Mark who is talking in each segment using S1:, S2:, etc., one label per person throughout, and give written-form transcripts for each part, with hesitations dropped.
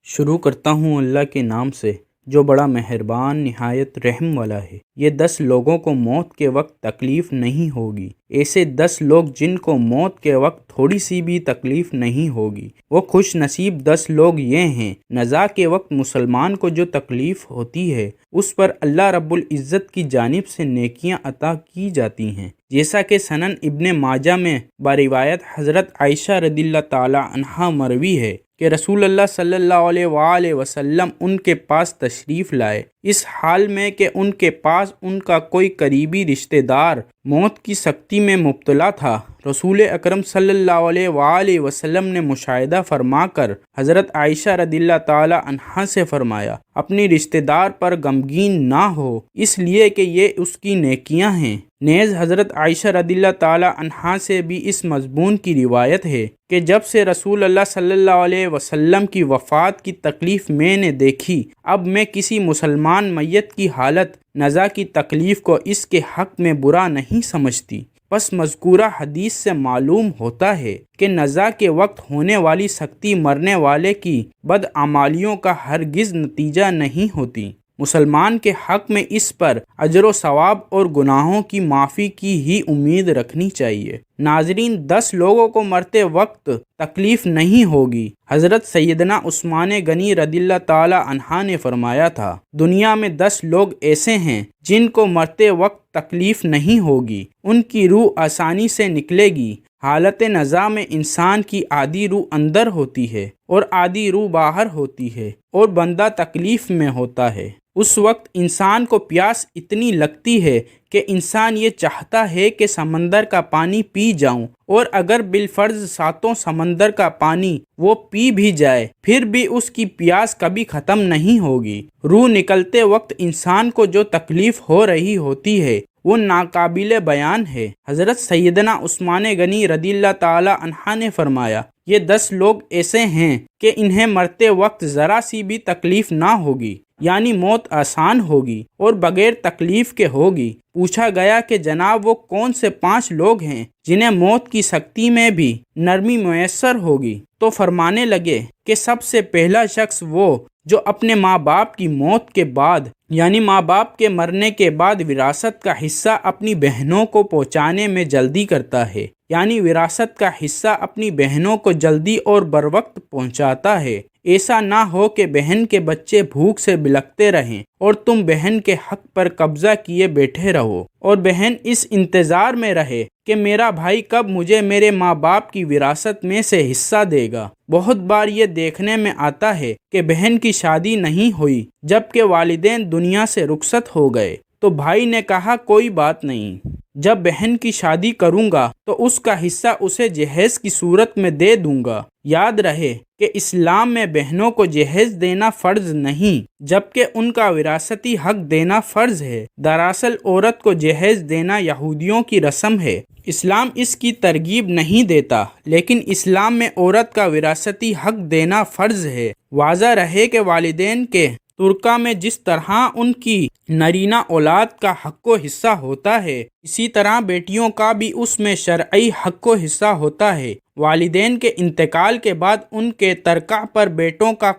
S1: شروع کرتا ہوں اللہ کے نام سے جو بڑا مہربان نہایت رحم والا ہے۔ یہ 10 لوگوں کو موت کے وقت تکلیف نہیں ہوگی، ایسے 10 لوگ جن کو موت کے وقت تھوڑی سی بھی تکلیف نہیں ہوگی۔ وہ خوش نصیب 10 لوگ یہ ہیں۔ نزاع کے وقت مسلمان کو جو تکلیف ہوتی ہے اس پر اللہ رب العزت کی جانب سے نیکیاں عطا کی جاتی ہیں، جیسا کہ سنن ابن ماجہ میں بروایت حضرت عائشہ رضی اللہ تعالی عنہا مروی ہے کہ رسول اللہ صلی اللہ علیہ وآلہ وسلم ان کے پاس تشریف لائے، اس حال میں کہ ان کے پاس ان کا کوئی قریبی رشتہ دار موت کی سختی میں مبتلا تھا۔ رسول اکرم صلی اللہ علیہ وآلہ وسلم نے مشاہدہ فرما کر حضرت عائشہ رضی اللہ تعالی عنہا سے فرمایا، اپنی رشتہ دار پر غمگین نہ ہو، اس لیے کہ یہ اس کی نیکیاں ہیں۔ نیز حضرت عائشہ رضی اللہ تعالی عنہا سے بھی اس مضمون کی روایت ہے کہ جب سے رسول اللہ صلی اللہ علیہ وسلم کی وفات کی تکلیف میں نے دیکھی، اب میں کسی مسلمان میت کی حالت نزا کی تکلیف کو اس کے حق میں برا نہیں سمجھتی۔ پس مذکورہ حدیث سے معلوم ہوتا ہے کہ نزا کے وقت ہونے والی سختی مرنے والے کی بدعمالیوں کا ہرگز نتیجہ نہیں ہوتی۔ مسلمان کے حق میں اس پر اجر و ثواب اور گناہوں کی معافی کی ہی امید رکھنی چاہیے۔ ناظرین، 10 لوگوں کو مرتے وقت تکلیف نہیں ہوگی۔ حضرت سیدنا عثمان غنی رضی اللہ تعالی عنہ نے فرمایا تھا، دنیا میں 10 لوگ ایسے ہیں جن کو مرتے وقت تکلیف نہیں ہوگی، ان کی روح آسانی سے نکلے گی۔ حالت نزا میں انسان کی آدھی روح اندر ہوتی ہے اور آدھی روح باہر ہوتی ہے اور بندہ تکلیف میں ہوتا ہے۔ اس وقت انسان کو پیاس اتنی لگتی ہے کہ انسان یہ چاہتا ہے کہ سمندر کا پانی پی جاؤں، اور اگر بالفرض 7 سمندر کا پانی وہ پی بھی جائے پھر بھی اس کی پیاس کبھی ختم نہیں ہوگی۔ روح نکلتے وقت انسان کو جو تکلیف ہو رہی ہوتی ہے وہ ناقابل بیان ہے۔ حضرت سیدنا عثمان غنی رضی اللہ تعالی عنہ نے فرمایا، یہ 10 لوگ ایسے ہیں کہ انہیں مرتے وقت ذرا سی بھی تکلیف نہ ہوگی، یعنی موت آسان ہوگی اور بغیر تکلیف کے ہوگی۔ پوچھا گیا کہ جناب وہ کون سے 5 لوگ ہیں جنہیں موت کی سختی میں بھی نرمی میسر ہوگی؟ تو فرمانے لگے کہ سب سے پہلا شخص وہ جو اپنے ماں باپ کی موت کے بعد، یعنی ماں باپ کے مرنے کے بعد وراثت کا حصہ اپنی بہنوں کو پہنچانے میں جلدی کرتا ہے، یعنی وراثت کا حصہ اپنی بہنوں کو جلدی اور بروقت پہنچاتا ہے۔ ایسا نہ ہو کہ بہن کے بچے بھوک سے بلکتے رہیں اور تم بہن کے حق پر قبضہ کیے بیٹھے رہو، اور بہن اس انتظار میں رہے کہ میرا بھائی کب مجھے میرے ماں باپ کی وراثت میں سے حصہ دے گا۔ بہت بار یہ دیکھنے میں آتا ہے کہ بہن کی شادی نہیں ہوئی جبکہ والدین دنیا سے رخصت ہو گئے، تو بھائی نے کہا کوئی بات نہیں، جب بہن کی شادی کروں گا تو اس کا حصہ اسے جہیز کی صورت میں دے دوں گا۔ یاد رہے کہ اسلام میں بہنوں کو جہیز دینا فرض نہیں جبکہ ان کا وراثتی حق دینا فرض ہے۔ دراصل عورت کو جہیز دینا یہودیوں کی رسم ہے، اسلام اس کی ترغیب نہیں دیتا، لیکن اسلام میں عورت کا وراثتی حق دینا فرض ہے۔ واضح رہے کہ والدین کے ترکہ میں جس طرح ان کی نرینہ اولاد کا حق و حصہ ہوتا ہے، اسی طرح بیٹیوں کا بھی اس میں شرعی حق و حصہ ہوتا ہے۔ والدین کے انتقال کے بعد ان کے ترکہ پر بیٹوں کا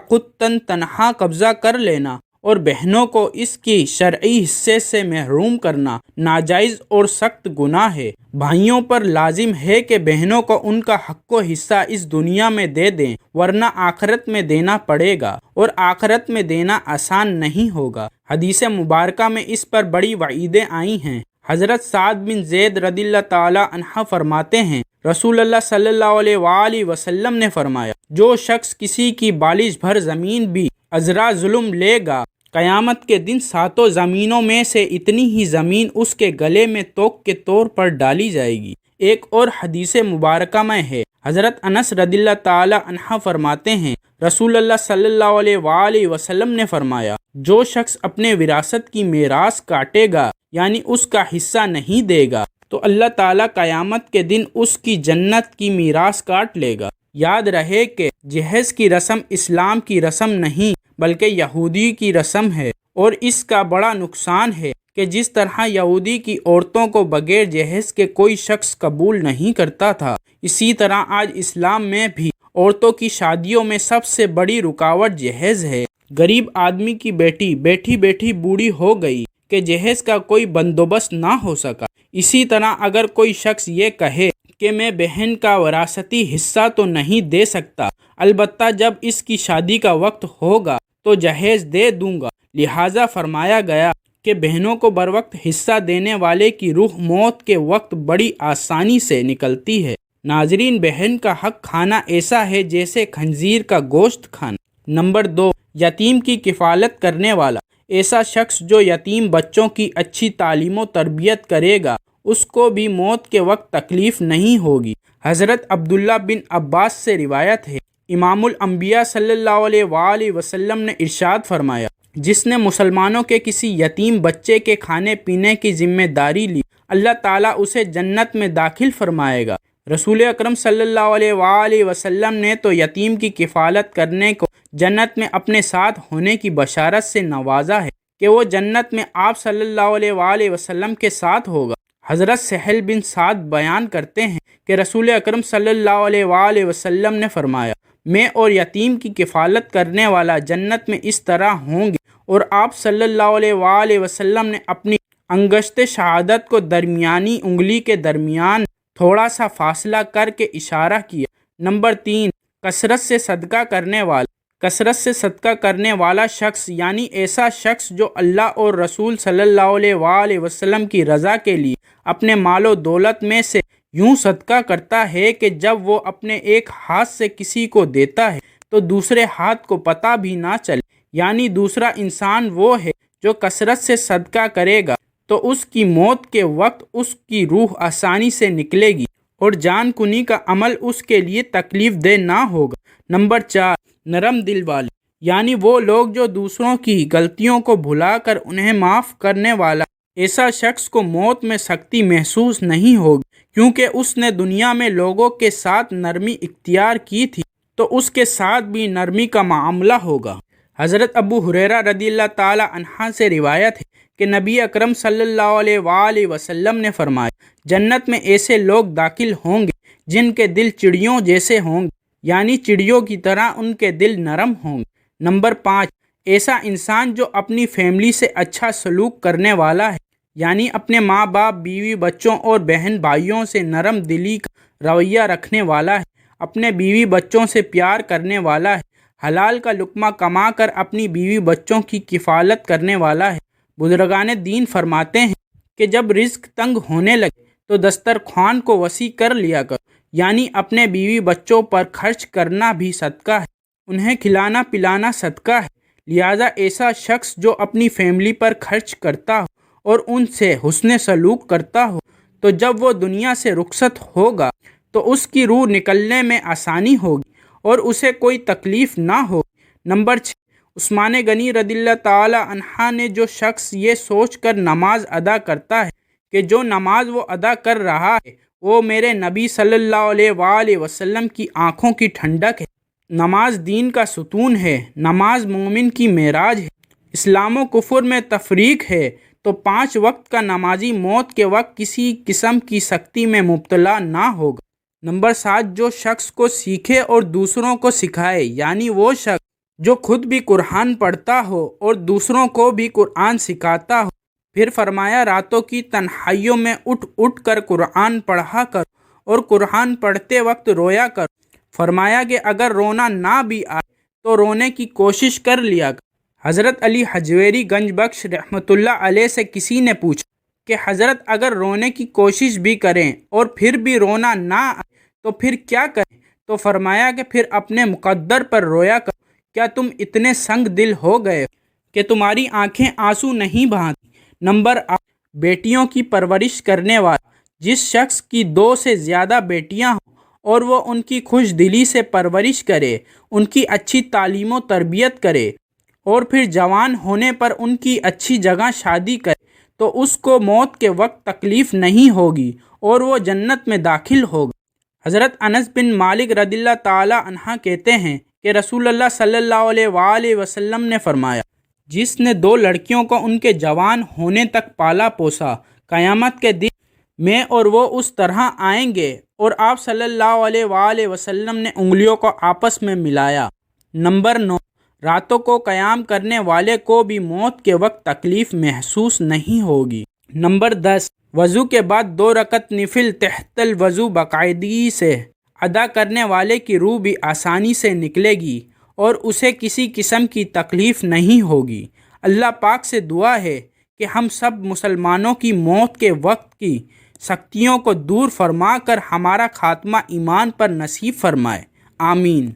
S1: خود تنہا قبضہ کر لینا اور بہنوں کو اس کی شرعی حصے سے محروم کرنا ناجائز اور سخت گناہ ہے۔ بھائیوں پر لازم ہے کہ بہنوں کو ان کا حق و حصہ اس دنیا میں دے دیں، ورنہ آخرت میں دینا پڑے گا، اور آخرت میں دینا آسان نہیں ہوگا۔ حدیث مبارکہ میں اس پر بڑی وعیدیں آئی ہیں۔ حضرت سعد بن زید رضی اللہ تعالی عنہ فرماتے ہیں، رسول اللہ صلی اللہ علیہ وآلہ وسلم نے فرمایا، جو شخص کسی کی بالش بھر زمین بھی ازرا ظلم لے گا، قیامت کے دن 7 زمینوں میں سے اتنی ہی زمین اس کے گلے میں توق کے طور پر ڈالی جائے گی۔ ایک اور حدیث مبارکہ میں ہے، حضرت انس رضی اللہ تعالی عنہ فرماتے ہیں، رسول اللہ صلی اللہ علیہ وآلہ وسلم نے فرمایا، جو شخص اپنے وراثت کی میراث کاٹے گا، یعنی اس کا حصہ نہیں دے گا، تو اللہ تعالیٰ قیامت کے دن اس کی جنت کی میراث کاٹ لے گا۔ یاد رہے کہ جہیز کی رسم اسلام کی رسم نہیں بلکہ یہودی کی رسم ہے، اور اس کا بڑا نقصان ہے کہ جس طرح یہودی کی عورتوں کو بغیر جہیز کے کوئی شخص قبول نہیں کرتا تھا، اسی طرح آج اسلام میں بھی عورتوں کی شادیوں میں سب سے بڑی رکاوٹ جہیز ہے۔ غریب آدمی کی بیٹی بیٹھی بیٹھی بوڑھی ہو گئی کہ جہیز کا کوئی بندوبست نہ ہو سکا۔ اسی طرح اگر کوئی شخص یہ کہے کہ میں بہن کا وراثتی حصہ تو نہیں دے سکتا، البتہ جب اس کی شادی کا وقت ہوگا تو جہیز دے دوں گا، لہٰذا فرمایا گیا کہ بہنوں کو بروقت حصہ دینے والے کی روح موت کے وقت بڑی آسانی سے نکلتی ہے۔ ناظرین، بہن کا حق کھانا ایسا ہے جیسے خنزیر کا گوشت کھانا۔ نمبر 2، یتیم کی کفالت کرنے والا۔ ایسا شخص جو یتیم بچوں کی اچھی تعلیم و تربیت کرے گا، اس کو بھی موت کے وقت تکلیف نہیں ہوگی۔ حضرت عبداللہ بن عباس سے روایت ہے، امام الانبیاء صلی اللہ علیہ وآلہ وسلم نے ارشاد فرمایا، جس نے مسلمانوں کے کسی یتیم بچے کے کھانے پینے کی ذمہ داری لی، اللہ تعالیٰ اسے جنت میں داخل فرمائے گا۔ رسول اکرم صلی اللہ علیہ وآلہ وسلم نے تو یتیم کی کفالت کرنے کو جنت میں اپنے ساتھ ہونے کی بشارت سے نوازا ہے کہ وہ جنت میں آپ صلی اللہ علیہ وآلہ وسلم کے ساتھ ہوگا۔ حضرت سہل بن سعد بیان کرتے ہیں کہ رسول اکرم صلی اللہ علیہ وآلہ وسلم نے فرمایا، میں اور یتیم کی کفالت کرنے والا جنت میں اس طرح ہوں گے، اور آپ صلی اللہ علیہ وآلہ وسلم نے اپنی انگشت شہادت کو درمیانی انگلی کے درمیان تھوڑا سا فاصلہ کر کے اشارہ کیا۔ نمبر 3، کثرت سے صدقہ کرنے والا۔ کثرت سے صدقہ کرنے والا شخص یعنی ایسا شخص جو اللہ اور رسول صلی اللہ علیہ وآلہ وسلم کی رضا کے لیے اپنے مال و دولت میں سے یوں صدقہ کرتا ہے کہ جب وہ اپنے ایک ہاتھ سے کسی کو دیتا ہے تو دوسرے ہاتھ کو پتہ بھی نہ چلے، یعنی دوسرا انسان وہ ہے جو کثرت سے صدقہ کرے گا تو اس کی موت کے وقت اس کی روح آسانی سے نکلے گی اور جان کنی کا عمل اس کے لیے تکلیف دہ نہ ہوگا۔ نمبر 4، نرم دل والے، یعنی وہ لوگ جو دوسروں کی غلطیوں کو بھلا کر انہیں معاف کرنے والا۔ ایسا شخص کو موت میں سختی محسوس نہیں ہوگی، کیونکہ اس نے دنیا میں لوگوں کے ساتھ نرمی اختیار کی تھی تو اس کے ساتھ بھی نرمی کا معاملہ ہوگا۔ حضرت ابو ہریرہ رضی اللہ تعالی عنہ سے روایت ہے کہ نبی اکرم صلی اللہ علیہ وآلہ وسلم نے فرمایا، جنت میں ایسے لوگ داخل ہوں گے جن کے دل چڑیوں جیسے ہوں گے، یعنی چڑیوں کی طرح ان کے دل نرم ہوں گے۔ نمبر 5، ایسا انسان جو اپنی فیملی سے اچھا سلوک کرنے والا ہے، یعنی اپنے ماں باپ، بیوی بچوں اور بہن بھائیوں سے نرم دلی کا رویہ رکھنے والا ہے، اپنے بیوی بچوں سے پیار کرنے والا ہے، حلال کا لقمہ کما کر اپنی بیوی بچوں کی کفالت کرنے والا ہے۔ بزرگان دین فرماتے ہیں کہ جب رزق تنگ ہونے لگے تو دسترخوان کو وسیع کر لیا کرو، یعنی اپنے بیوی بچوں پر خرچ کرنا بھی صدقہ ہے، انہیں کھلانا پلانا صدقہ ہے۔ لہذا ایسا شخص جو اپنی فیملی پر خرچ کرتا ہو اور ان سے حسن سلوک کرتا ہو تو جب وہ دنیا سے رخصت ہوگا تو اس کی روح نکلنے میں آسانی ہوگی اور اسے کوئی تکلیف نہ ہوگی۔ نمبر 6، عثمان غنی رضی اللہ تعالی عنہ نے جو شخص یہ سوچ کر نماز ادا کرتا ہے کہ جو نماز وہ ادا کر رہا ہے وہ میرے نبی صلی اللہ علیہ وآلہ وسلم کی آنکھوں کی ٹھنڈک ہے، نماز دین کا ستون ہے، نماز مومن کی معراج ہے، اسلام و کفر میں تفریق ہے، تو 5 وقت کا نمازی موت کے وقت کسی قسم کی سختی میں مبتلا نہ ہوگا۔ نمبر 7، جو شخص کو سیکھے اور دوسروں کو سکھائے، یعنی وہ شخص جو خود بھی قرآن پڑھتا ہو اور دوسروں کو بھی قرآن سکھاتا ہو۔ پھر فرمایا، راتوں کی تنہائیوں میں اٹھ اٹھ کر قرآن پڑھا کر اور قرآن پڑھتے وقت رویا کر۔ فرمایا کہ اگر رونا نہ بھی آئے تو رونے کی کوشش کر لیا کر۔ حضرت علی حجویری گنج بخش رحمۃ اللہ علیہ سے کسی نے پوچھا کہ حضرت اگر رونے کی کوشش بھی کریں اور پھر بھی رونا نہ آئے تو پھر کیا کریں؟ تو فرمایا کہ پھر اپنے مقدر پر رویا کر۔ کیا تم اتنے سنگ دل ہو گئے کہ تمہاری آنکھیں آنسو نہیں بہاتی؟ نمبر 8، بیٹیوں کی پرورش کرنے والا۔ جس شخص کی 2 سے زیادہ بیٹیاں ہوں اور وہ ان کی خوش دلی سے پرورش کرے، ان کی اچھی تعلیم و تربیت کرے اور پھر جوان ہونے پر ان کی اچھی جگہ شادی کرے تو اس کو موت کے وقت تکلیف نہیں ہوگی اور وہ جنت میں داخل ہوگا۔ حضرت انس بن مالک رضی اللہ تعالی عنہ کہتے ہیں کہ رسول اللہ صلی اللہ علیہ وآلہ وسلم نے فرمایا، جس نے 2 لڑکیوں کو ان کے جوان ہونے تک پالا پوسا، قیامت کے دن میں اور وہ اس طرح آئیں گے۔ اور آپ صلی اللہ علیہ وآلہ وسلم نے انگلیوں کو آپس میں ملایا۔ نمبر 9، راتوں کو قیام کرنے والے کو بھی موت کے وقت تکلیف محسوس نہیں ہوگی۔ نمبر 10، وضو کے بعد 2 رکعت نفل تحت الوضو باقاعدگی سے ادا کرنے والے کی روح بھی آسانی سے نکلے گی اور اسے کسی قسم کی تکلیف نہیں ہوگی۔ اللہ پاک سے دعا ہے کہ ہم سب مسلمانوں کی موت کے وقت کی سختیوں کو دور فرما کر ہمارا خاتمہ ایمان پر نصیب فرمائے، آمین۔